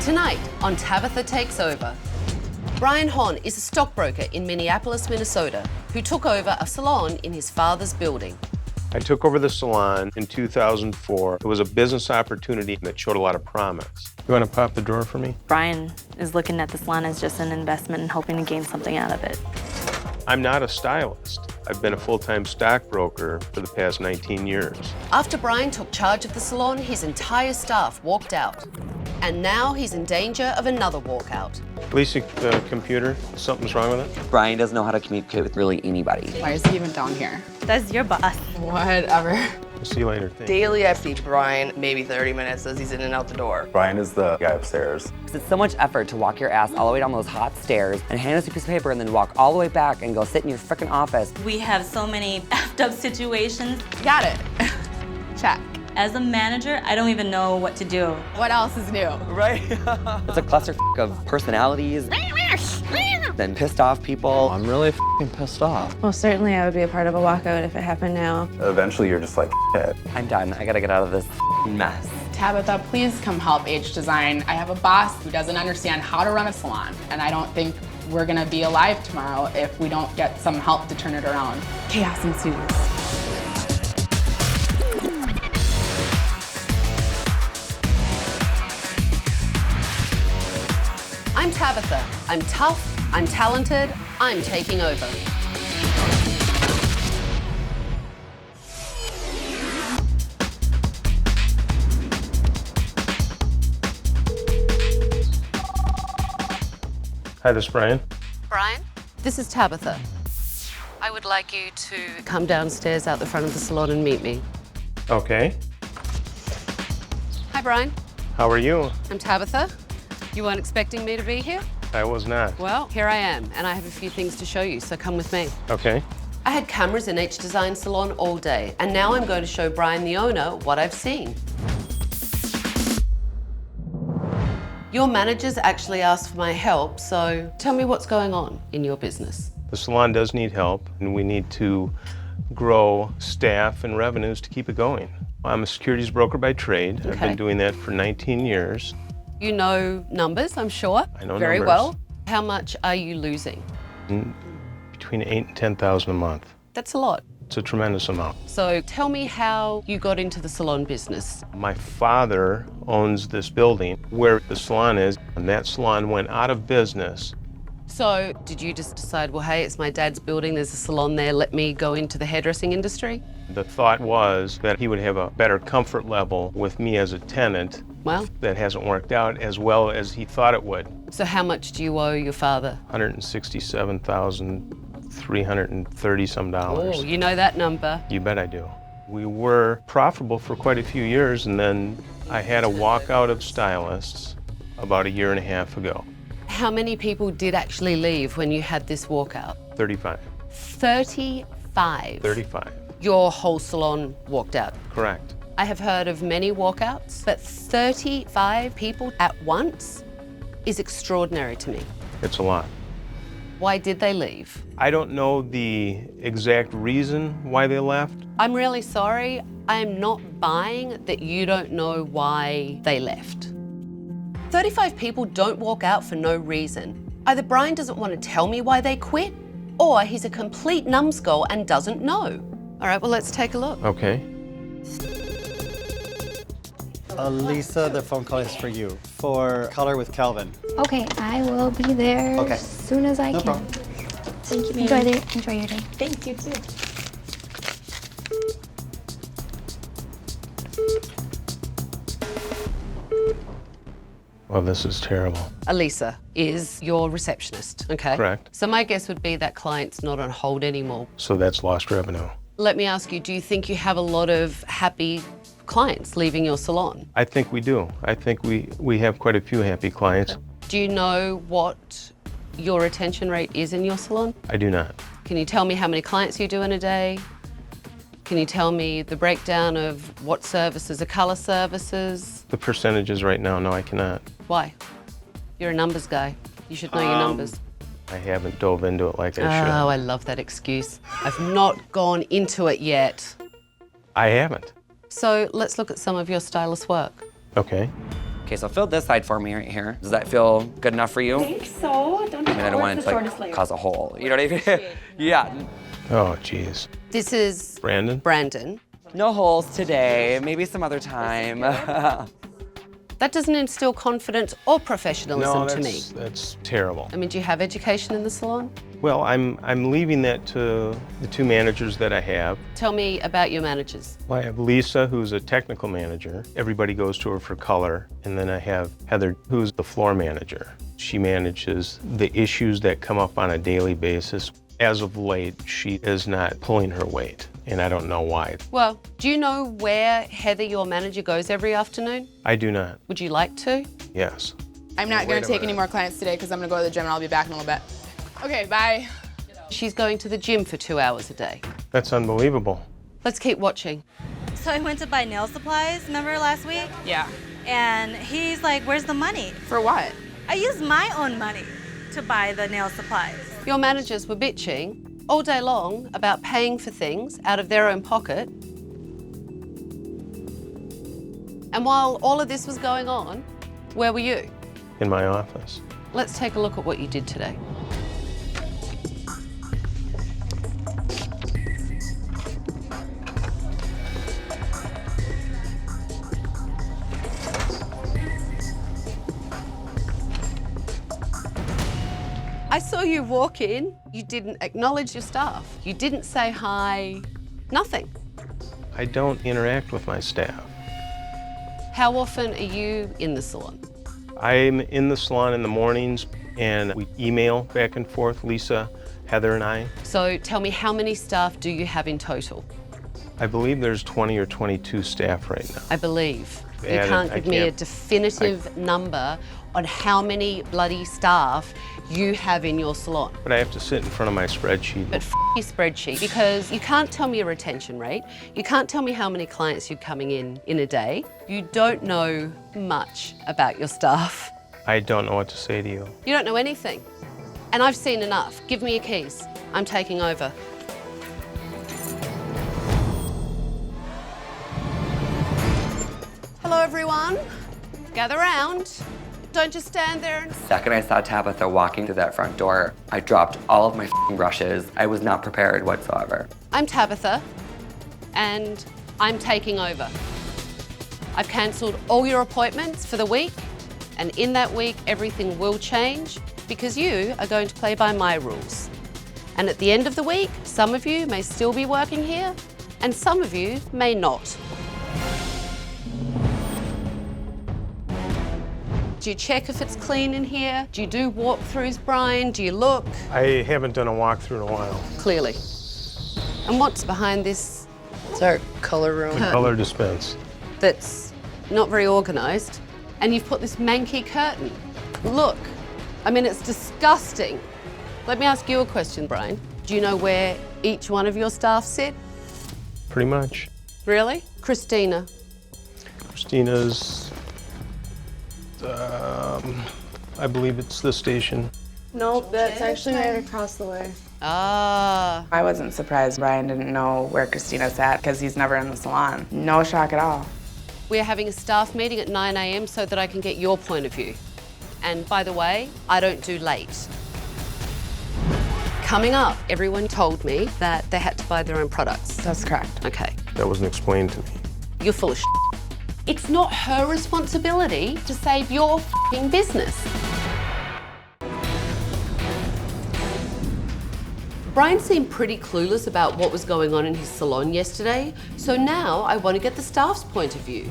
Tonight on Tabatha Takes Over, Brian Hahn is a stockbroker in Minneapolis, Minnesota, who took over a salon in his father's building. I took over the salon in 2004. It was a business opportunity that showed a lot of promise. You want to pop the drawer for me? Brian is looking at the salon as just an investment and hoping to gain something out of it. I'm not a stylist. I've been a full-time stockbroker for the past 19 years. After Brian took charge of the salon, his entire staff walked out. And now he's in danger of another walkout. Lisa, the computer, something's wrong with it? Brian doesn't know how to communicate with really anybody. Why is he even down here? That's your boss. Whatever. We'll see you later. Thanks. Daily I see Brian maybe 30 minutes as he's in and out the door. Brian is the guy upstairs. It's so much effort to walk your ass all the way down those hot stairs and hand us a piece of paper and then walk all the way back and go sit in your frickin' office. We have so many effed up situations. Got it. Check. As a manager, I don't even know what to do. What else is new? Right? It's a cluster of personalities and pissed off people. I'm really f***ing pissed off. Well, certainly I would be a part of a walkout if it happened now. Eventually you're just like, shit. I'm done. I gotta get out of this mess. Tabatha, please come help Age Design. I have a boss who doesn't understand how to run a salon, and I don't think we're gonna be alive tomorrow if we don't get some help to turn it around. Chaos ensues. I'm Tabatha. I'm tough, I'm talented, I'm taking over. Hi, this is Brian. Brian, this is Tabatha. I would like you to come downstairs out the front of the salon and meet me. Okay. Hi, Brian. How are you? I'm Tabatha. You weren't expecting me to be here? I was not. Well, here I am, and I have a few things to show you, so come with me. Okay. I had cameras in H Design Salon all day, and now I'm going to show Brian, the owner, what I've seen. Your managers actually asked for my help, so tell me what's going on in your business. The salon does need help, and we need to grow staff and revenues to keep it going. I'm a securities broker by trade. I've been doing that for 19 years. You know numbers, I'm sure. I know very numbers. well. How much are you losing? Between $8,000 and $10,000 a month. That's a lot. It's a tremendous amount. So tell me how you got into the salon business. My father owns this building where the salon is, and that salon went out of business. So did you just decide, well, hey, it's my dad's building, there's a salon there, let me go into the hairdressing industry? The thought was that he would have a better comfort level with me as a tenant. Well, that hasn't worked out as well as he thought it would. so how much do you owe your father? $167,330 some dollars. Oh, you know that number. You bet I do. We were profitable for quite a few years, and then I had a walkout of stylists about a year and a half ago. How many people did actually leave when you had this walkout? 35. 35. 35. Your whole salon walked out. Correct. I have heard of many walkouts, but 35 people at once is extraordinary to me. It's a lot. Why did they leave? I don't know the exact reason why they left. I'm really sorry. I am not buying that you don't know why they left. 35 people don't walk out for no reason. Either Brian doesn't want to tell me why they quit, or he's a complete numbskull and doesn't know. All right, well, let's take a look. Okay. Lisa, the phone call is for you. For color with Calvin. Okay, I will be there Okay. as soon as I No can. problem. Thank you. Enjoy your day. Thank you, too. Well, this is terrible. Elisa is your receptionist, okay? Correct. So my guess would be that client's not on hold anymore. So that's lost revenue. Let me ask you, do you think you have a lot of happy clients leaving your salon? I think we do. I think we have quite a few happy clients. Do you know what your retention rate is in your salon? I do not. Can you tell me how many clients you do in a day? Can you tell me the breakdown of what services are color services? The percentages right now, no, I cannot. Why? You're a numbers guy. You should know your numbers. I haven't dove into it like I should. Oh, I love that excuse. I've not gone into it yet. I haven't. So let's look at some of your stylist work. Okay. Okay, so fill this side for me right here. Does that feel good enough for you? I think so. I mean, I don't want it to like cause a hole. You know what I mean? Yeah. Oh, geez. This is Brandon? Brandon. No holes today. Maybe some other time. That doesn't instill confidence or professionalism No, to me. that's terrible. I mean, do you have education in the salon? Well, I'm leaving that to the two managers that I have. Tell me about your managers. Well, I have Lisa, who's a technical manager. Everybody goes to her for color. And then I have Heather, who's the floor manager. She manages the issues that come up on a daily basis. As of late, she is not pulling her weight, and I don't know why. Well, do you know where Heather, your manager, goes every afternoon? I do not. Would you like to? Yes. I'm not going to take any more clients today because I'm going to go to the gym and I'll be back in a little bit. Okay, bye. She's going to the gym for 2 hours a day. That's unbelievable. Let's keep watching. So I went to buy nail supplies, remember last week? Yeah. And he's like, where's the money? For what? I used my own money to buy the nail supplies. Your managers were bitching all day long about paying for things out of their own pocket. And while all of this was going on, where were you? In my office. Let's take a look at what you did today. I saw you walk in, you didn't acknowledge your staff. You didn't say hi, nothing. I don't interact with my staff. How often are you in the salon? I'm in the salon in the mornings, and we email back and forth, Lisa, Heather, and I. So tell me, how many staff do you have in total? I believe there's 20 or 22 staff right now. I believe. You Yeah, can't I give me a can't- definitive number on how many bloody staff you have in your salon. But I have to sit in front of my spreadsheet. But your spreadsheet, because you can't tell me your retention rate. You can't tell me how many clients you're coming in a day. You don't know much about your staff. I don't know what to say to you. You don't know anything. And I've seen enough. Give me your keys. I'm taking over. Hello, everyone. Gather round. Don't just stand there and... The second I saw Tabatha walking through that front door, I dropped all of my f***ing brushes. I was not prepared whatsoever. I'm Tabatha, and I'm taking over. I've cancelled all your appointments for the week, and in that week, everything will change because you are going to play by my rules. And at the end of the week, some of you may still be working here, and some of you may not. Do you check if it's clean in here? Do you do walkthroughs, Brian? Do you look? I haven't done a walkthrough in a while. Clearly. And what's behind this It's our color room. The color dispense. that's not very organised? And you've put this manky curtain. Look, I mean, it's disgusting. Let me ask you a question, Brian. Do you know where each one of your staff sit? Pretty much. Really? Christina. Christina's, I believe it's the station. Nope, that's actually right across the way. Ah. I wasn't surprised Brian didn't know where Christina sat because he's never in the salon. No shock at all. We're having a staff meeting at 9 a.m. so that I can get your point of view. And by the way, I don't do late. Coming up, everyone told me that they had to buy their own products. That's correct. Okay. That wasn't explained to me. You're full of shit. It's not her responsibility to save your f***ing business. Brian seemed pretty clueless about what was going on in his salon yesterday, so now I want to get the staff's point of view.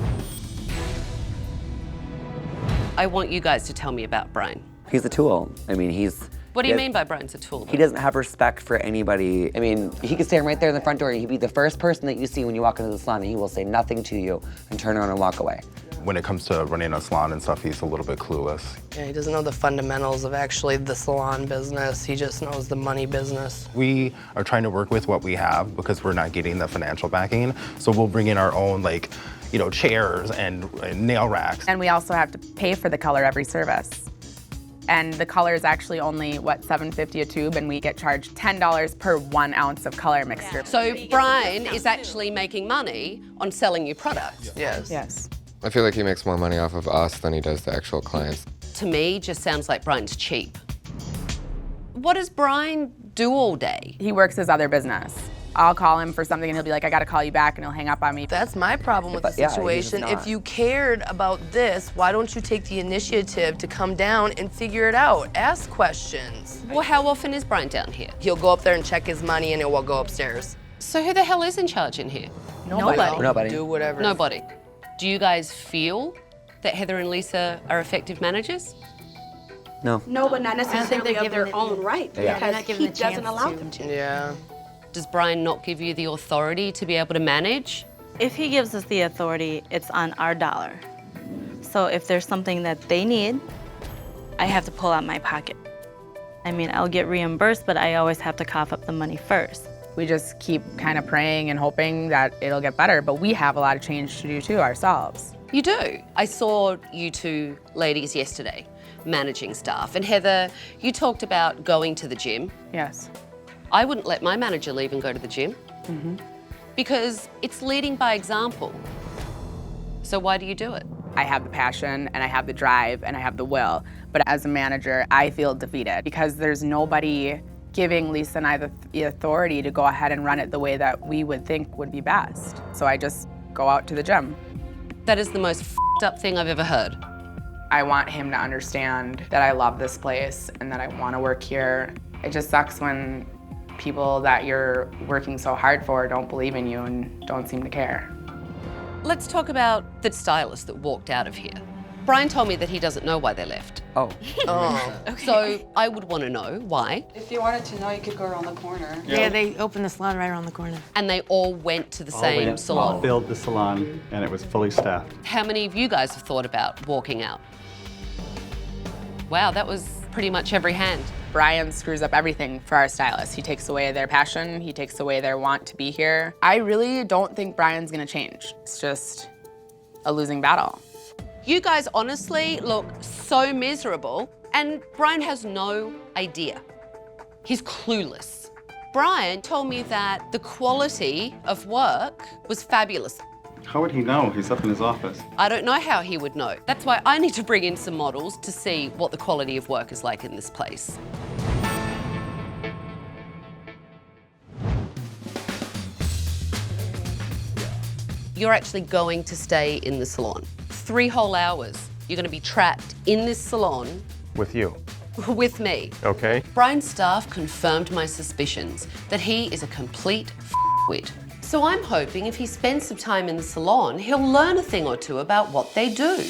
I want you guys to tell me about Brian. He's a tool. I mean, What do you mean by Brian's a tool? He doesn't have respect for anybody. I mean, he could stand right there in the front door and he'd be the first person that you see when you walk into the salon and he will say nothing to you and turn around and walk away. When it comes to running a salon and stuff, he's a little bit clueless. Yeah, he doesn't know the fundamentals of actually the salon business. He just knows the money business. We are trying to work with what we have because we're not getting the financial backing. So we'll bring in our own, like, you know, chairs and nail racks. And we also have to pay for the color every service. And the color is actually only, what, $7.50 a tube, and we get charged $10 per 1 ounce of color mixture. So Brian is actually making money on selling you products. Yes. Yes. I feel like he makes more money off of us than he does the actual clients. To me, just sounds like Brian's cheap. What does Brian do all day? He works his other business. I'll call him for something and he'll be like, I gotta call you back, and he'll hang up on me. That's my problem with the Yeah, he's situation. not. If you cared about this, why don't you take the initiative to come down and figure it out? Ask questions. Well, how often is Brian down here? He'll go up there and check his money and it will go upstairs. So who the hell is in charge in here? Nobody. Do whatever. Nobody. Do you guys feel that Heather and Lisa are effective managers? No. No, but not necessarily of their own right, Yeah. because he doesn't allow them to. Yeah. Does Brian not give you the authority to be able to manage? If he gives us the authority, it's on our dollar. So if there's something that they need, I have to pull out my pocket. I mean, I'll get reimbursed, but I always have to cough up the money first. We just keep kind of praying and hoping that it'll get better, but we have a lot of change to do too ourselves. You do. I saw you two ladies yesterday managing staff. And Heather, you talked about going to the gym. Yes. I wouldn't let my manager leave and go to the gym because it's leading by example. So why do you do it? I have the passion and I have the drive and I have the will, but as a manager, I feel defeated because there's nobody giving Lisa and I the authority to go ahead and run it the way that we would think would be best. So I just go out to the gym. That is the most f***ed up thing I've ever heard. I want him to understand that I love this place and that I want to work here. It just sucks when people that you're working so hard for don't believe in you and don't seem to care. Let's talk about the stylist that walked out of here. Brian told me that he doesn't know why they left. Oh. So I would want to know why. If you wanted to know, you could go around the corner. Yeah, they opened the salon right around the corner. And they all went to the same salon. Build the salon, and it was fully staffed. How many of you guys have thought about walking out? Wow, that was pretty much every hand. Brian screws up everything for our stylists. He takes away their passion, he takes away their want to be here. I really don't think Brian's gonna change. It's just a losing battle. You guys honestly look so miserable, and Brian has no idea. He's clueless. Brian told me that the quality of work was fabulous. How would he know? He's up in his office. I don't know how he would know. That's why I need to bring in some models to see what the quality of work is like in this place. You're actually going to stay in the salon. 3 whole hours. You're going to be trapped in this salon With you, with me. okay? Brian's staff confirmed my suspicions that he is a complete f***wit. So I'm hoping if he spends some time in the salon, he'll learn a thing or two about what they do.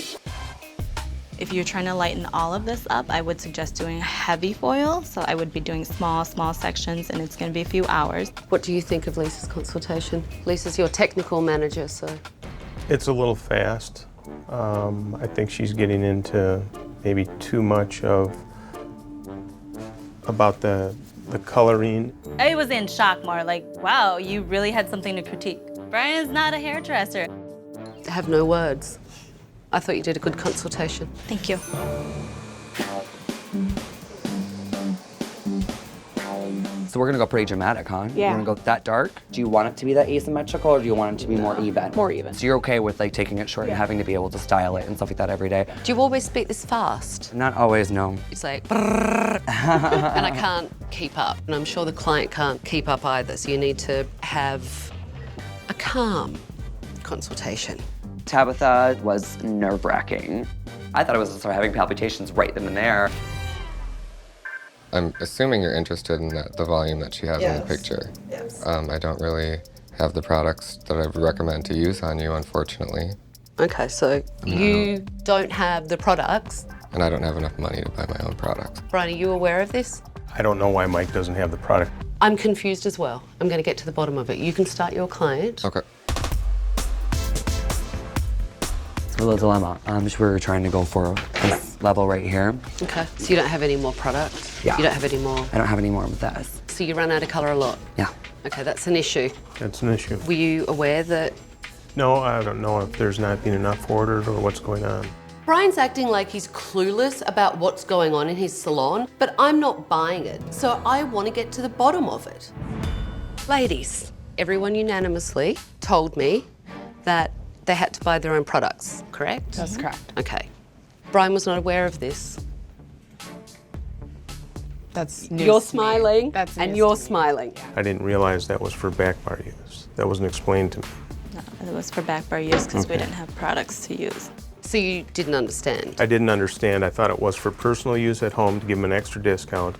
If you're trying to lighten all of this up, I would suggest doing heavy foil. So I would be doing small sections, and it's gonna be a few hours. What do you think of Lisa's consultation? Lisa's your technical manager, so. It's a little fast. I think she's getting into maybe too much about the coloring. I was in shock more, like, wow, you really had something to critique. Brian's not a hairdresser. I have no words. I thought you did a good consultation. Thank you. So we're gonna go pretty dramatic, huh? Yeah. We're gonna go that dark? Do you want it to be that asymmetrical, or do you want it to be more even? More even. So you're okay with like taking it short and having to be able to style it and stuff like that every day? Do you always speak this fast? Not always, no. It's like, brrrr, and I can't keep up. And I'm sure the client can't keep up either, so you need to have a calm consultation. Tabatha was nerve-wracking. I thought I was sort of having palpitations right then and there. I'm assuming you're interested in the volume that she has in the picture. Yes. I don't really have the products that I would recommend to use on you, unfortunately. Okay, so you don't have the products. And I don't have enough money to buy my own products. Brian, are you aware of this? I don't know why Mike doesn't have the product. I'm confused as well. I'm going to get to the bottom of it. You can start your client. Okay. It's a little dilemma. We're trying to go for this level right here. Okay, so you don't have any more product? Yeah. You don't have any more? I don't have any more with this. So you run out of colour a lot? Yeah. Okay, that's an issue. That's an issue. Were you aware that No, I don't know if there's not been enough ordered or what's going on. Brian's acting like he's clueless about what's going on in his salon, but I'm not buying it, so I want to get to the bottom of it. Ladies, everyone unanimously told me that they had to buy their own products, correct? That's correct. Okay. Brian was not aware of this. That's news You're to me. smiling, That's and news you're to me. smiling. I didn't realize that was for back bar use. That wasn't explained to me. No, it was for back bar use because we Okay. didn't have products to use. So you didn't understand? I didn't understand. I thought it was for personal use at home to give them an extra discount,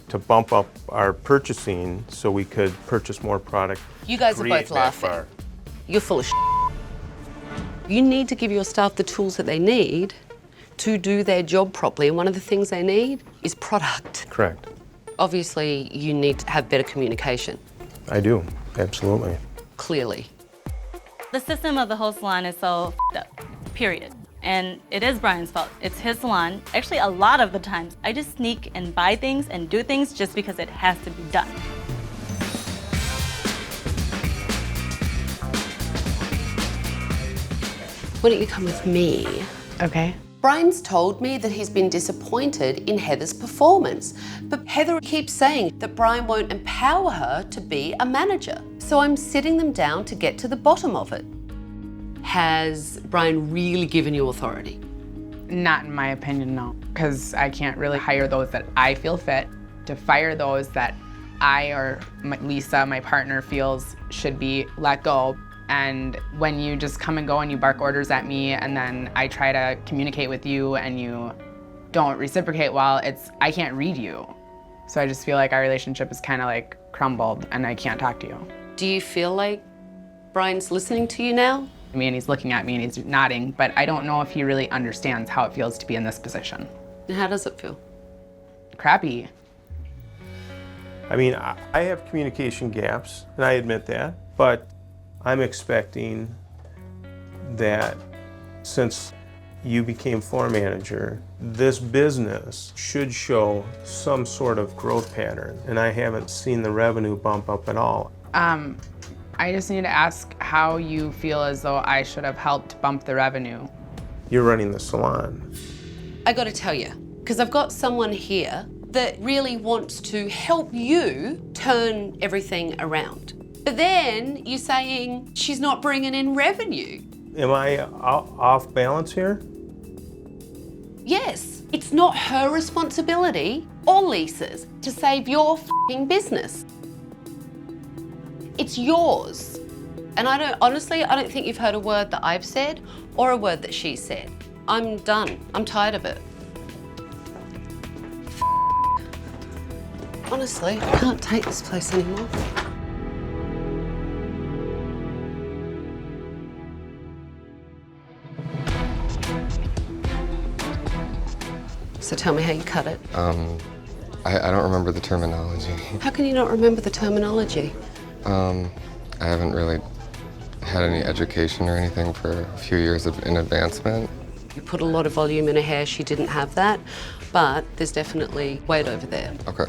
to bump up our purchasing so we could purchase more product. You guys are create both back laughing. bar. You're full of shit. You need to give your staff the tools that they need to do their job properly, and one of the things they need is product. Correct. Obviously, you need to have better communication, I do, absolutely. clearly. The system of the whole salon is so up, period. And it is Brian's fault. It's his salon. Actually, a lot of the times, I just sneak and buy things and do things just because it has to be done. Why don't you come with me? Okay. Brian's told me that he's been disappointed in Heather's performance, but Heather keeps saying that Brian won't empower her to be a manager. So I'm sitting them down to get to the bottom of it. Has Brian really given you authority? Not in my opinion, no. Because I can't really hire those that I feel fit to fire those that I or Lisa, my partner, feels should be let go. And when you just come and go and you bark orders at me and then I try to communicate with you and you don't reciprocate well, I can't read you. So I just feel like our relationship is kind of like crumbled and I can't talk to you. Do you feel like Brian's listening to you now? I mean, he's looking at me and he's nodding, but I don't know if he really understands how it feels to be in this position. And how does it feel? Crappy. I mean, I have communication gaps, and I admit that, but I'm expecting that since you became floor manager, this business should show some sort of growth pattern, and I haven't seen the revenue bump up at all. I just need to ask how you feel as though I should have helped bump the revenue. You're running the salon. I gotta tell you, because I've got someone here that really wants to help you turn everything around. But then you're saying she's not bringing in revenue. Am I off balance here? Yes, it's not her responsibility or Lisa's to save your f***ing business. It's yours. And honestly, I don't think you've heard a word that I've said or a word that she said. I'm done. I'm tired of it. Honestly, I can't take this place anymore. So tell me how you cut it. I don't remember the terminology. How can you not remember the terminology? I haven't really had any education or anything for a few years in advancement. You put a lot of volume in her hair, she didn't have that, but there's definitely weight over there. Okay.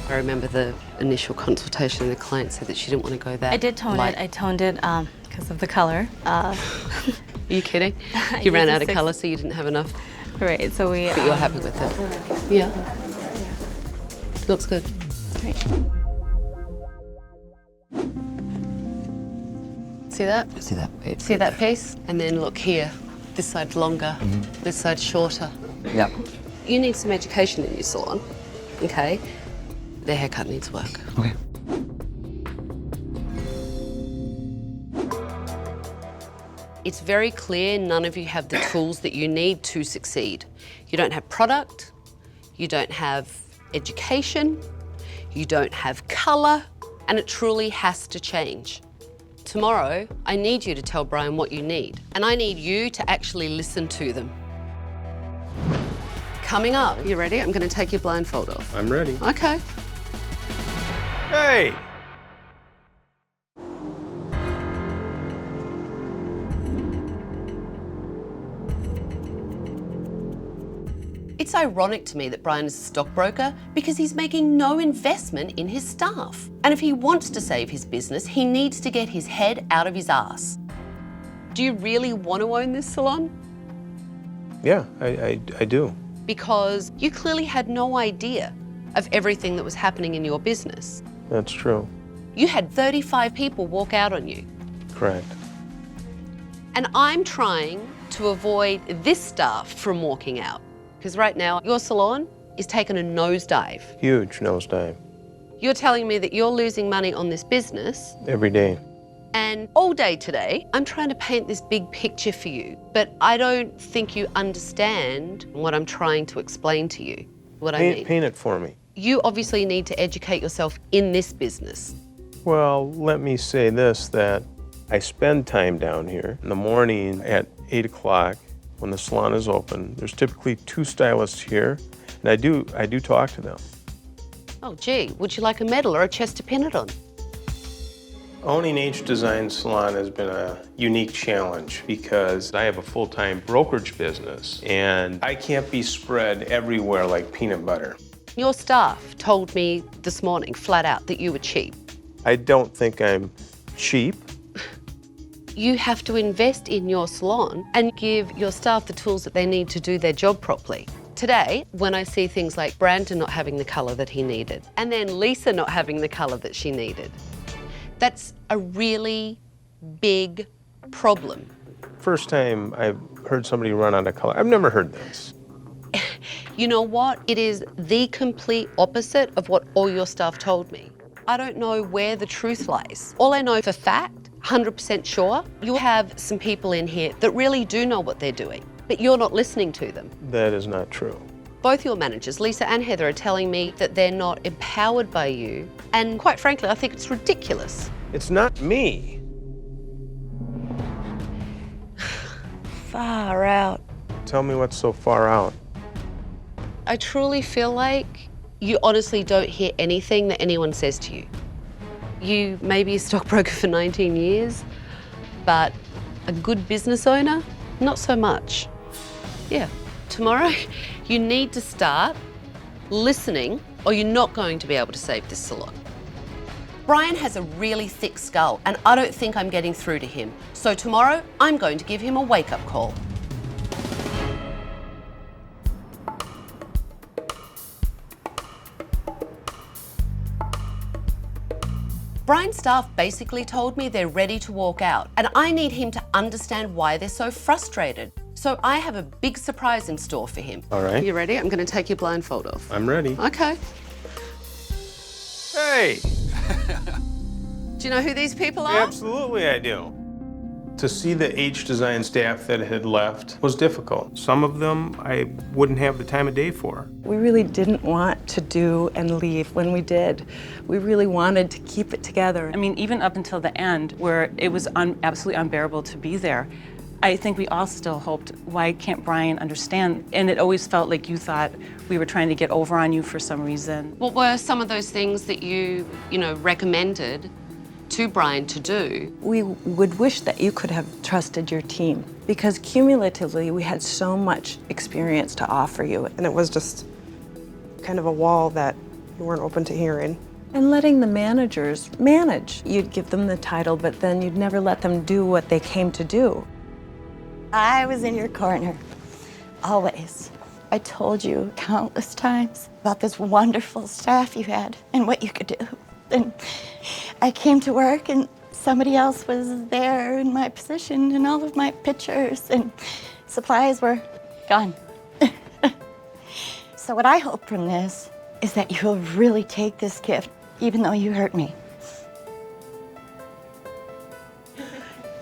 I remember the initial consultation, the client said that she didn't want to go that I did tone light. it. I toned it because of the color. Are you kidding? You ran out of color, so you didn't have enough. Right, so we... But you're happy with it? Yeah. Looks good. Great. See that? See that? See that piece? And then look here. This side's longer, this side's shorter. Yep. You need some education in your salon, okay? Their haircut needs work. Okay. It's very clear none of you have the tools that you need to succeed. You don't have product, you don't have education, you don't have color, and it truly has to change. Tomorrow, I need you to tell Brian what you need, and I need you to actually listen to them. Coming up, you ready? I'm gonna take your blindfold off. I'm ready. Okay. Hey! It's ironic to me that Brian is a stockbroker because he's making no investment in his staff. And if he wants to save his business, he needs to get his head out of his ass. Do you really want to own this salon? Yeah, I do. Because you clearly had no idea of everything that was happening in your business. That's true. You had 35 people walk out on you. Correct. And I'm trying to avoid this staff from walking out. Because right now, your salon is taking a nosedive. Huge nosedive. You're telling me that you're losing money on this business. Every day. And all day today, I'm trying to paint this big picture for you, but I don't think you understand what I'm trying to explain to you, what I mean. Paint it for me. You obviously need to educate yourself in this business. Well, let me say this, that I spend time down here in the morning at 8 o'clock when the salon is open. There's typically 2 stylists here, and I do talk to them. Oh, gee, would you like a medal or a chest to pin it on? Owning H Design Salon has been a unique challenge because I have a full-time brokerage business and I can't be spread everywhere like peanut butter. Your staff told me this morning, flat out, that you were cheap. I don't think I'm cheap. You have to invest in your salon and give your staff the tools that they need to do their job properly. Today, when I see things like Brandon not having the colour that he needed, and then Lisa not having the colour that she needed, that's a really big problem. First time I've heard somebody run out of color. I've never heard this. You know what? It is the complete opposite of what all your staff told me. I don't know where the truth lies. All I know for fact, 100% sure, you have some people in here that really do know what they're doing, but you're not listening to them. That is not true. Both your managers, Lisa and Heather, are telling me that they're not empowered by you, and quite frankly, I think it's ridiculous. It's not me. Far out. Tell me what's so far out. I truly feel like you honestly don't hear anything that anyone says to you. You may be a stockbroker for 19 years, but a good business owner, not so much. Yeah, tomorrow you need to start listening or you're not going to be able to save this salon. Brian has a really thick skull and I don't think I'm getting through to him. So tomorrow I'm going to give him a wake-up call. Brian's staff basically told me they're ready to walk out, and I need him to understand why they're so frustrated. So I have a big surprise in store for him. All right. You ready? I'm going to take your blindfold off. I'm ready. Okay. Hey! Do you know who these people are? Absolutely I do. To see the H Design staff that had left was difficult. Some of them I wouldn't have the time of day for. We really didn't want to do and leave when we did. We really wanted to keep it together. I mean, even up until the end, where it was absolutely unbearable to be there, I think we all still hoped, why can't Brian understand? And it always felt like you thought we were trying to get over on you for some reason. What were some of those things that you recommended to Brian to do? We would wish that you could have trusted your team because cumulatively we had so much experience to offer you. And it was just kind of a wall that you weren't open to hearing. And letting the managers manage. You'd give them the title, but then you'd never let them do what they came to do. I was in your corner, always. I told you countless times about this wonderful staff you had and what you could do. And I came to work and somebody else was there in my position and all of my pictures and supplies were gone. So what I hope from this is that you'll really take this gift, even though you hurt me.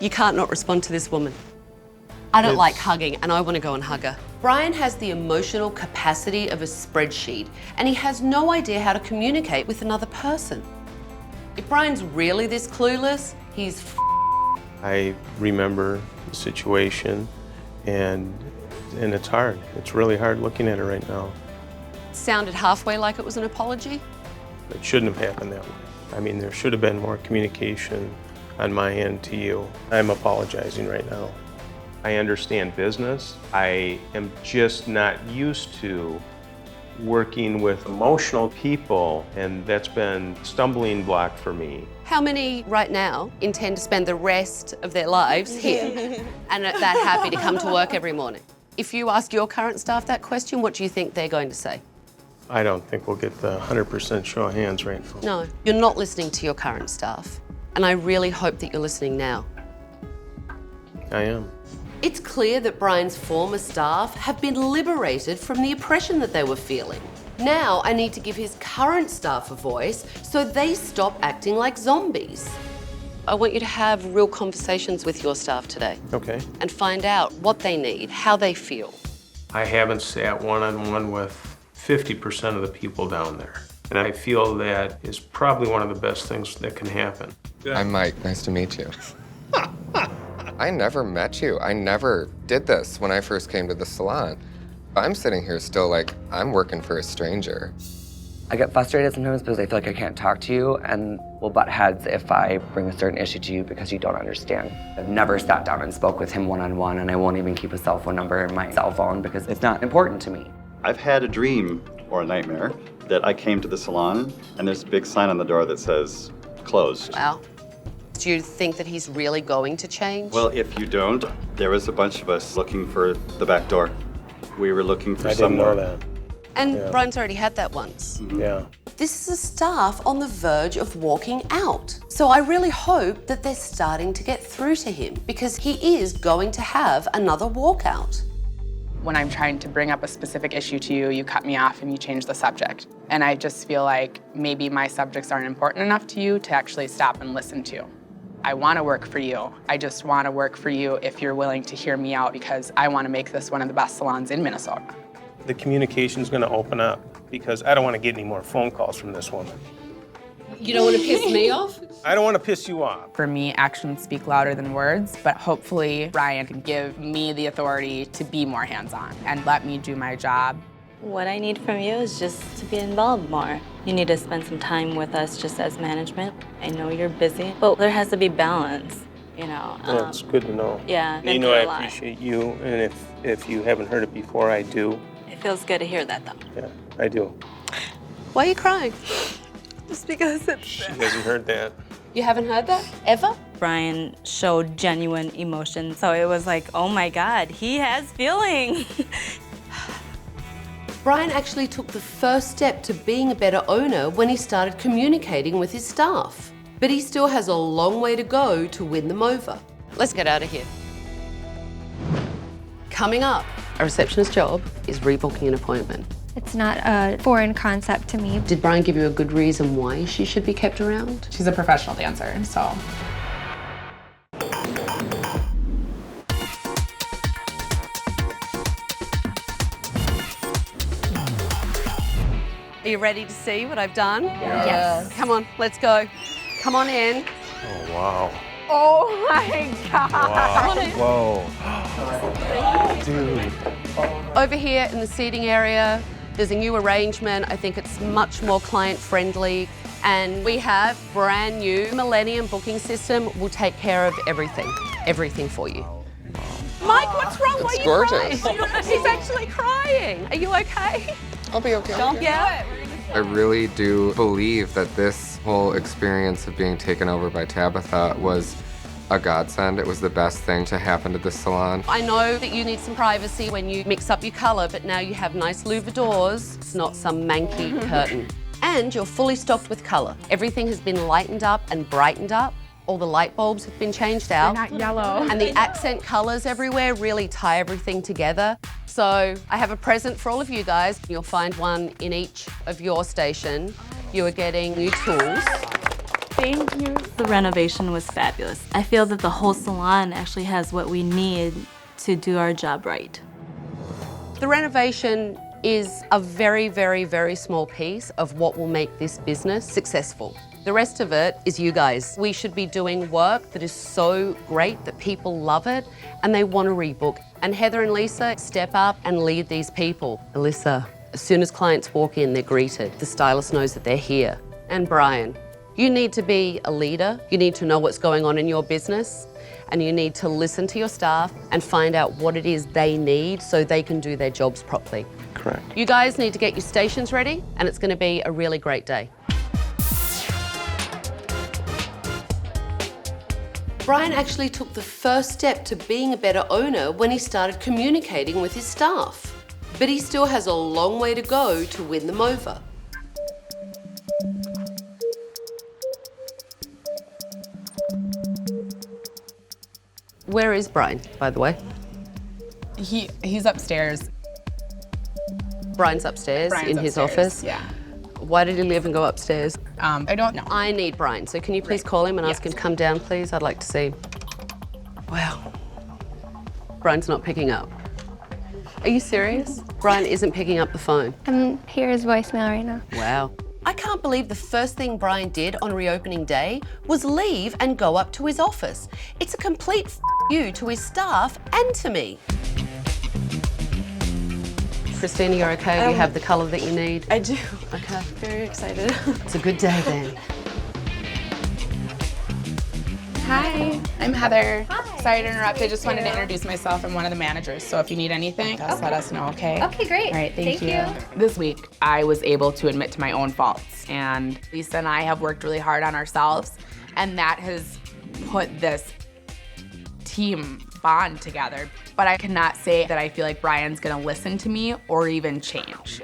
You can't not respond to this woman. I don't like hugging, and I want to go and hug her. Brian has the emotional capacity of a spreadsheet, and he has no idea how to communicate with another person. If Brian's really this clueless, he's I remember the situation, and it's hard. It's really hard looking at it right now. sounded halfway like it was an apology. It shouldn't have happened that way. I mean, there should have been more communication on my end to you. I'm apologizing right now. I understand business. I am just not used to working with emotional people, and that's been a stumbling block for me. How many right now intend to spend the rest of their lives here and are that happy to come to work every morning? If you ask your current staff that question, what do you think they're going to say? I don't think we'll get the 100% show of hands right now. No, you're not listening to your current staff. And I really hope that you're listening now. I am. It's clear that Brian's former staff have been liberated from the oppression that they were feeling. Now I need to give his current staff a voice so they stop acting like zombies. I want you to have real conversations with your staff today. Okay. And find out what they need, how they feel. I haven't sat one-on-one with 50% of the people down there. And I feel that is probably one of the best things that can happen. I'm Mike, nice to meet you. I never met you. I never did this when I first came to the salon. I'm sitting here still like I'm working for a stranger. I get frustrated sometimes because I feel like I can't talk to you and will butt heads if I bring a certain issue to you because you don't understand. I've never sat down and spoke with him one-on-one, and I won't even keep a cell phone number in my cell phone because it's not important to me. I've had a dream or a nightmare that I came to the salon and there's a big sign on the door that says closed. Wow. Do you think that he's really going to change? Well, if you don't, there was a bunch of us looking for the back door. We were looking for somewhere. I didn't know that. And Brian's already had that once. Yeah. This is a staff on the verge of walking out. So I really hope that they're starting to get through to him because he is going to have another walkout. When I'm trying to bring up a specific issue to you, you cut me off and you change the subject. And I just feel like maybe my subjects aren't important enough to you to actually stop and listen to. I want to work for you. I just want to work for you if you're willing to hear me out because I want to make this one of the best salons in Minnesota. The communication's going to open up because I don't want to get any more phone calls from this woman. You don't want to piss me off? I don't want to piss you off. For me, actions speak louder than words, but hopefully Brian can give me the authority to be more hands-on and let me do my job. What I need from you is just to be involved more. You need to spend some time with us just as management. I know you're busy, but there has to be balance, you know. That's good to know. Yeah, You know I appreciate you, and if you haven't heard it before, I do. It feels good to hear that, though. Yeah, I do. Why are you crying? Just because it's... She hasn't heard that. You haven't heard that, ever? Brian showed genuine emotion, so it was like, oh my God, he has feelings. Brian actually took the first step to being a better owner when he started communicating with his staff. But he still has a long way to go to win them over. Let's get out of here. Coming up, a receptionist's job is rebooking an appointment. It's not a foreign concept to me. Did Brian give you a good reason why she should be kept around? She's a professional dancer, so. Are you ready to see what I've done? Yes. Come on, let's go. Come on in. Oh, wow. Oh my God. Wow. Whoa. Dude. Over here in the seating area, there's a new arrangement. I think it's much more client-friendly. And we have brand new Millennium booking system. Will take care of everything for you. Mike, what's wrong? Why are you gorgeous. crying? He's actually crying. Are you okay? I'll be okay. Yeah. I really do believe that this whole experience of being taken over by Tabatha was a godsend. It was the best thing to happen to this salon. I know that you need some privacy when you mix up your color, but now you have nice louver doors. It's not some manky curtain. And you're fully stocked with color. Everything has been lightened up and brightened up. All the light bulbs have been changed out. They're not yellow. And the accent colors everywhere really tie everything together. So I have a present for all of you guys. You'll find one in each of your station. You are getting new tools. Thank you. The renovation was fabulous. I feel that the whole salon actually has what we need to do our job right. The renovation is a very, very, very small piece of what will make this business successful. The rest of it is you guys. We should be doing work that is so great that people love it and they want to rebook. And Heather and Lisa step up and lead these people. Alyssa, as soon as clients walk in, they're greeted. The stylist knows that they're here. And Brian, you need to be a leader. You need to know what's going on in your business, and you need to listen to your staff and find out what it is they need so they can do their jobs properly. Correct. You guys need to get your stations ready, and it's going to be a really great day. Brian actually took the first step to being a better owner when he started communicating with his staff. but he still has a long way to go to win them over. Where is Brian, by the way? He's upstairs. Brian's upstairs in his office? Yeah. Why did he leave and go upstairs? I don't know. I need Brian, so can you please call him and ask him to come down, please? I'd like to see. Wow. Brian's not picking up. Are you serious? Brian isn't picking up the phone. I'm here his voicemail right now. Wow. I can't believe the first thing Brian did on reopening day was leave and go up to his office. It's a complete you to his staff and to me. Christina, you're okay? You have the colour that you need? I do. Okay. Very excited. It's a good day then. Hi, I'm Heather. Hi. Sorry to interrupt. I just wanted to introduce myself. I'm one of the managers, so if you need anything, just let us know, okay? Okay, great. All right, thank you. This week, I was able to admit to my own faults, and Lisa and I have worked really hard on ourselves, and that has put this team bond together. But I cannot say that I feel like Brian's gonna listen to me or even change.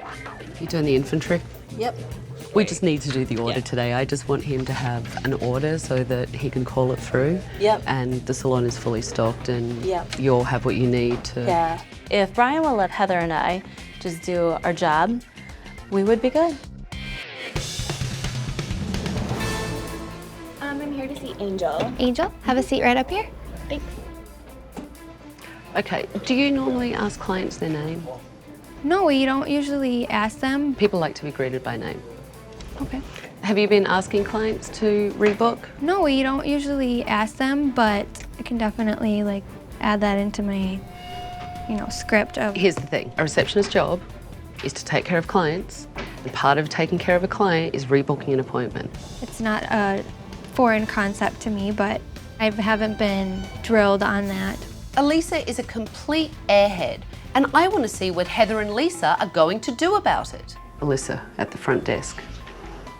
You doing the infantry? Yep. We just need to do the order today. I just want him to have an order so that he can call it through. Yep. And the salon is fully stocked and Yep. you'll have what you need to... Yeah. If Brian will let Heather and I just do our job, we would be good. I'm here to see Angel. Angel, have a seat right up here. Thanks. Okay, do you normally ask clients their name? No, we don't usually ask them. People like to be greeted by name. Okay. Have you been asking clients to rebook? No, we don't usually ask them, but I can definitely like add that into my, script of... Here's the thing, a receptionist's job is to take care of clients, and part of taking care of a client is rebooking an appointment. It's not a foreign concept to me, but I haven't been drilled on that. Elisa is a complete airhead, and I want to see what Heather and Lisa are going to do about it. Elisa, at the front desk,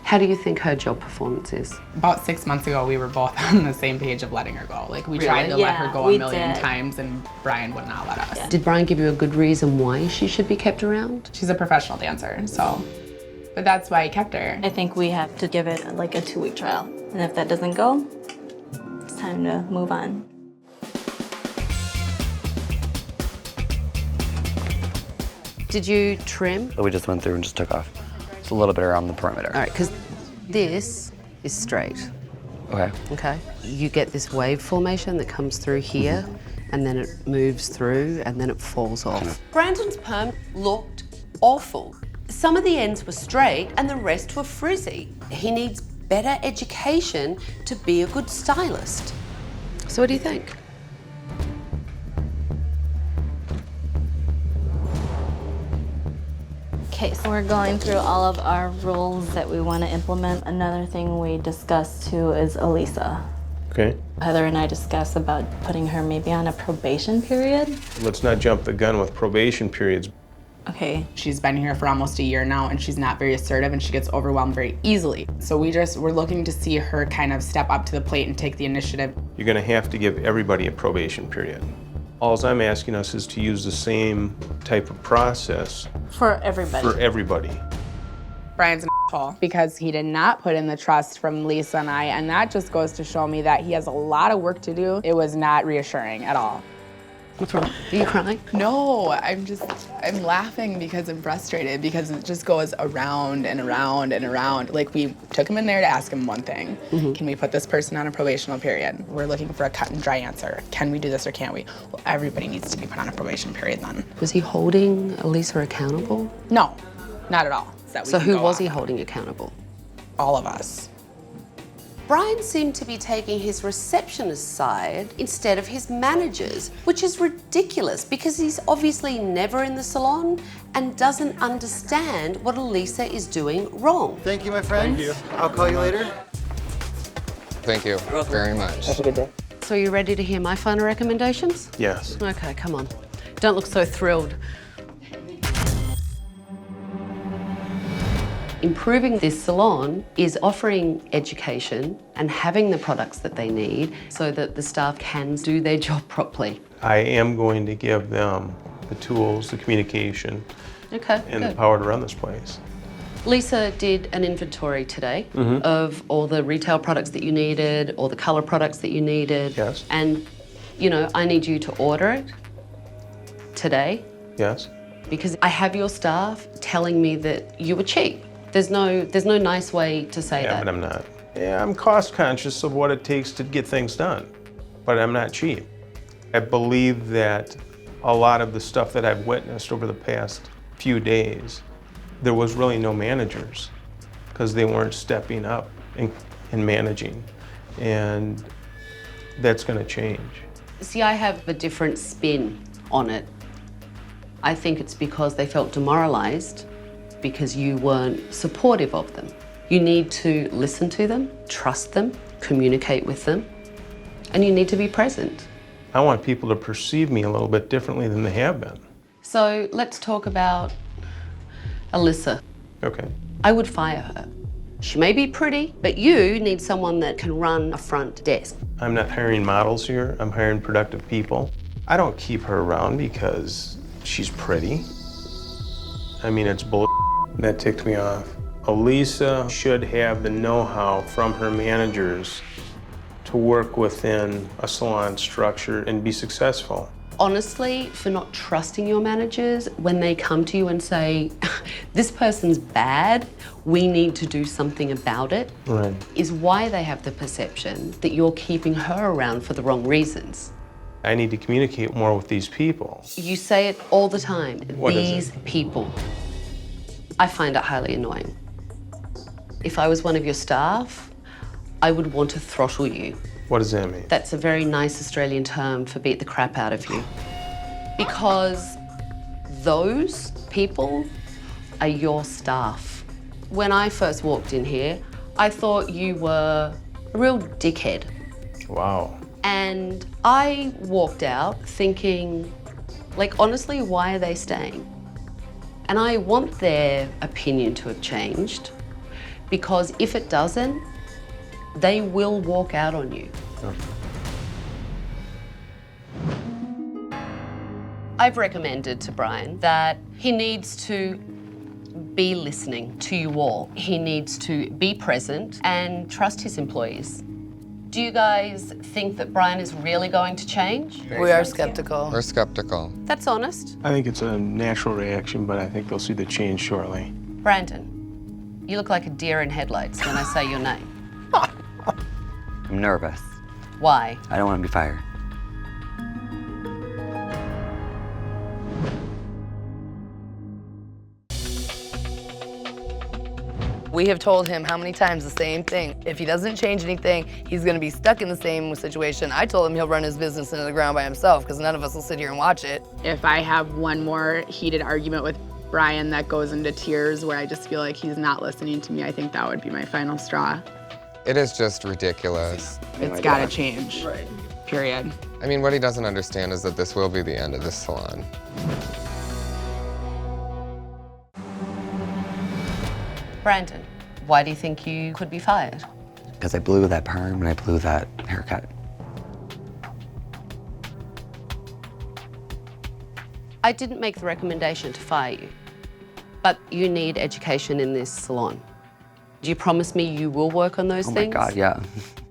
how do you think her job performance is? About 6 months ago, we were both on the same page of letting her go. Like, we tried to let her go a million times, and Brian would not let us. Did Brian give you a good reason why she should be kept around? She's a professional dancer, so. But that's why I kept her. I think we have to give it like a 2-week trial. And if that doesn't go, it's time to move on. Did you trim? We just went through and just took off. It's a little bit around the perimeter. All right, because this is straight. Okay. Okay. You get this wave formation that comes through here, and then it moves through, and then it falls off. Brandon's perm looked awful. Some of the ends were straight, and the rest were frizzy. He needs better education to be a good stylist. So what do you think? Okay, so we're going through all of our rules that we want to implement. Another thing we discussed too is Elisa. Okay. Heather and I discussed about putting her maybe on a probation period. Let's not jump the gun with probation periods. Okay. She's been here for almost a year now, and she's not very assertive, and she gets overwhelmed very easily. So we're looking to see her kind of step up to the plate and take the initiative. You're going to have to give everybody a probation period. All I'm asking us is to use the same type of process for everybody. For everybody. Brian's an asshole because he did not put in the trust from Lisa and I, and that just goes to show me that he has a lot of work to do. It was not reassuring at all. What's wrong? Are you crying? No, I'm laughing because I'm frustrated because it just goes around and around and around. Like, we took him in there to ask him one thing. Can we put this person on a probational period? We're looking for a cut and dry answer. Can we do this or can't we? Well, everybody needs to be put on a probation period then. Was he holding Elisa accountable? No, not at all. So who was he holding accountable? All of us. Brian seemed to be taking his receptionist's side instead of his manager's, which is ridiculous because he's obviously never in the salon and doesn't understand what Elisa is doing wrong. Thank you, my friend. Thank you. I'll call you later. Thank you very much. Have a good day. So are you ready to hear my final recommendations? Yes. Okay, come on. Don't look so thrilled. Improving this salon is offering education and having the products that they need so that the staff can do their job properly. I am going to give them the tools, the communication, Okay, and the good. power to run this place. Lisa did an inventory today of all the retail products that you needed, all the color products that you needed. Yes. And, you know, I need you to order it today Yes. because I have your staff telling me that you were cheap. There's no nice way to say Yeah, that. but I'm not. Yeah, I'm cost conscious of what it takes to get things done, but I'm not cheap. I believe that a lot of the stuff that I've witnessed over the past few days, there was really no managers because they weren't stepping up and managing, and that's going to change. See, I have a different spin on it. I think it's because they felt demoralized because you weren't supportive of them. You need to listen to them, trust them, communicate with them, and you need to be present. I want people to perceive me a little bit differently than they have been. So let's talk about Alyssa. Okay. I would fire her. She may be pretty, but you need someone that can run a front desk. I'm not hiring models here, I'm hiring productive people. I don't keep her around because she's pretty. I mean, it's bull. That ticked me off. Elisa should have the know-how from her managers to work within a salon structure and be successful. Honestly, for not trusting your managers when they come to you and say, this person's bad, we need to do something about it, Right. is why they have the perception that you're keeping her around for the wrong reasons. I need to communicate more with these people. You say it all the time, What is these people. I find it highly annoying. If I was one of your staff, I would want to throttle you. What does that mean? That's a very nice Australian term for beat the crap out of you. Because those people are your staff. When I first walked in here, I thought you were a real dickhead. Wow. And I walked out thinking, like, honestly, why are they staying? And I want their opinion to have changed, because if it doesn't, they will walk out on you. I've recommended to Brian that he needs to be listening to you all. He needs to be present and trust his employees. Do you guys think that Brian is really going to change? We are skeptical. We're skeptical. That's honest. I think it's a natural reaction, but I think they'll see the change shortly. Brandon, you look like a deer in headlights when I say your name. I'm nervous. Why? I don't want to be fired. We have told him how many times the same thing. If he doesn't change anything, he's gonna be stuck in the same situation. I told him he'll run his business into the ground by himself because none of us will sit here and watch it. If I have one more heated argument with Brian that goes into tears where I just feel like he's not listening to me, I think that would be my final straw. It is just ridiculous. It's gotta change, period. I mean, what he doesn't understand is that this will be the end of this salon. Brandon, why do you think you could be fired? Because I blew that perm and I blew that haircut. I didn't make the recommendation to fire you, but you need education in this salon. Do you promise me you will work on those things? Oh my God, yeah.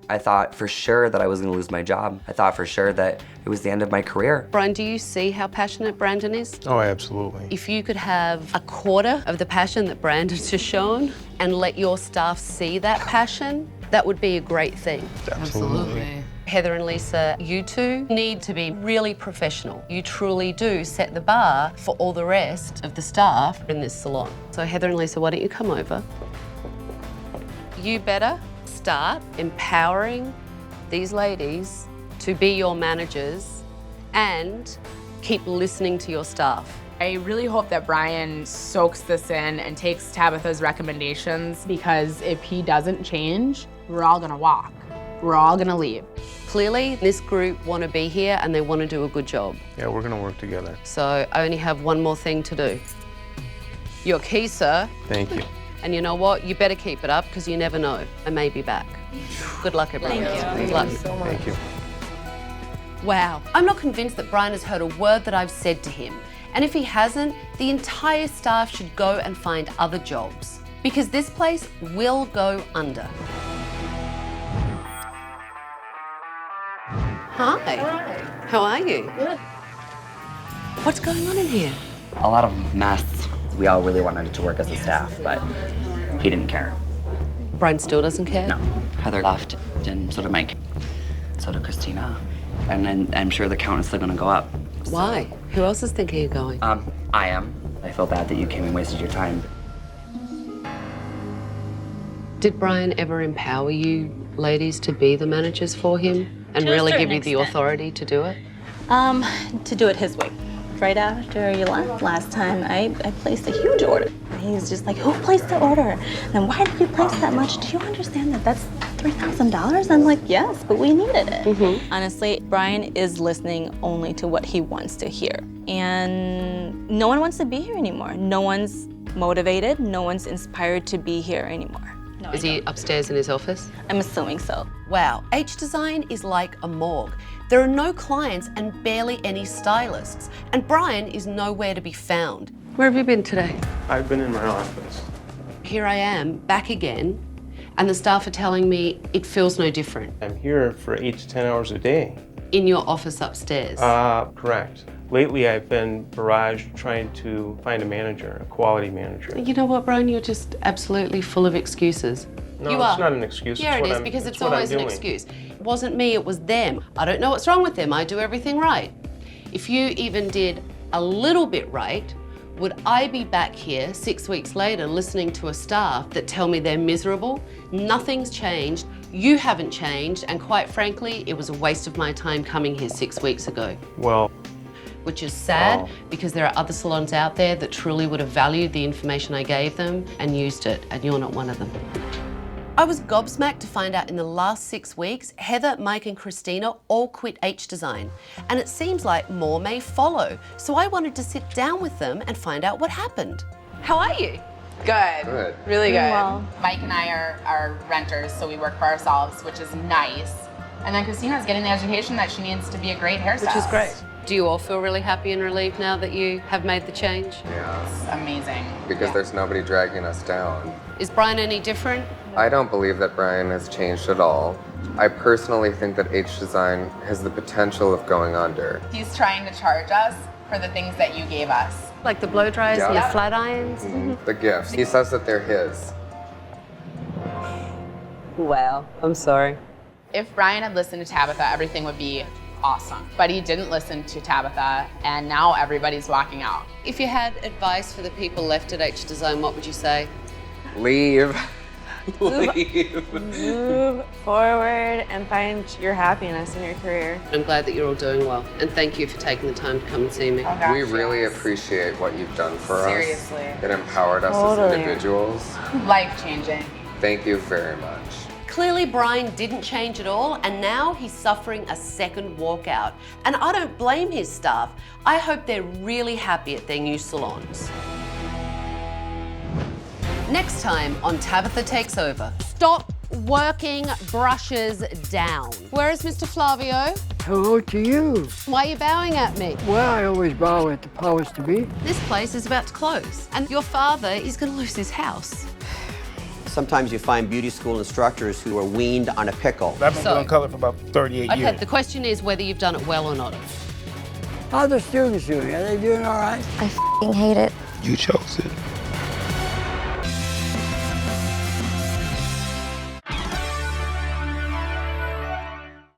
I thought for sure that I was gonna lose my job. I thought for sure that it was the end of my career. Brian, do you see how passionate Brandon is? Oh, absolutely. If you could have a quarter of the passion that Brandon's just shown and let your staff see that passion, that would be a great thing. Absolutely. Heather and Lisa, you two need to be really professional. You truly do set the bar for all the rest of the staff in this salon. So Heather and Lisa, why don't you come over? You better start empowering these ladies to be your managers and keep listening to your staff. I really hope that Brian soaks this in and takes Tabatha's recommendations, because if he doesn't change, we're all gonna walk. We're all gonna leave. Clearly, this group want to be here and they want to do a good job. Yeah, we're gonna work together. So I only have one more thing to do. Your key, sir. Thank you. And you know what? You better keep it up because you never know. I may be back. Good luck, everyone. Good luck. Thank you. Wow. I'm not convinced that Brian has heard a word that I've said to him. And if he hasn't, the entire staff should go and find other jobs, because this place will go under. Hi. How are you? Good. What's going on in here? A lot of mess. We all really wanted it to work as a staff, but he didn't care. Brian still doesn't care? No. Heather left, and so did Mike. So did Christina. And then I'm sure the count is still gonna go up. Why? Who else is thinking of going? I am. I feel bad that you came and wasted your time. Did Brian ever empower you ladies to be the managers for him and To a really give certain you the extent. authority to do it? To do it his way. Right after you left last time, I placed a huge order. He's just like, who placed the order? And why did you place that much? Do you understand that that's $3,000? I'm like, yes, but we needed it. Honestly, Brian is listening only to what he wants to hear. And no one wants to be here anymore. No one's motivated. No one's inspired to be here anymore. No, Is he upstairs in his office? I'm assuming so. Wow, H Design is like a morgue. There are no clients and barely any stylists. And Brian is nowhere to be found. Where have you been today? I've been in my office. Here I am, back again, and the staff are telling me it feels no different. I'm here for 8 to 10 hours a day. In your office upstairs? Correct. Lately, I've been barraged trying to find a manager, a quality manager. You know what, Brian? You're just absolutely full of excuses. No, you it's are. not an excuse. Yeah, it is, because it's always an excuse. It wasn't me, it was them. I don't know what's wrong with them. I do everything right. If you even did a little bit right, would I be back here 6 weeks later listening to a staff that tell me they're miserable? Nothing's changed. You haven't changed. And quite frankly, it was a waste of my time coming here 6 weeks ago. Well, which is sad because there are other salons out there that truly would have valued the information I gave them and used it, and you're not one of them. I was gobsmacked to find out in the last 6 weeks, Heather, Mike and Christina all quit H Design, and it seems like more may follow. So I wanted to sit down with them and find out what happened. How are you? Good. Good. Really good. Well. Mike and I are renters, so we work for ourselves, which is nice. And then Christina's getting the education that she needs to be a great hairstylist. Which is great. Do you all feel really happy and relieved now that you have made the change? Yeah. Amazing. Because there's nobody dragging us down. Is Brian any different? I don't believe that Brian has changed at all. I personally think that H Design has the potential of going under. He's trying to charge us for the things that you gave us. Like the blow dryers and the Yeah. flat irons? The gifts. He says that they're his. Wow, I'm sorry. If Brian had listened to Tabatha, everything would be awesome. But he didn't listen to Tabatha, and now everybody's walking out. If you had advice for the people left at H Design, what would you say? Leave. Move forward and find your happiness in your career. I'm glad that you're all doing well, and thank you for taking the time to come and see me. We really appreciate what you've done for us. Seriously. It empowered us as individuals. Life-changing. Thank you very much. Clearly, Brian didn't change at all, and now he's suffering a second walkout. And I don't blame his staff. I hope they're really happy at their new salons. Next time on Tabatha Takes Over. Stop working brushes down. Where is Mr. Flavio? Hello to you. Why are you bowing at me? Well, I always bow at the powers to be. This place is about to close, and your father is going to lose his house. Sometimes you find beauty school instructors who are weaned on a pickle. I've been doing color for about 38 Okay, years. the question is whether you've done it well or not. How are the students doing? Are they doing all right? I f***ing hate it. You chose it.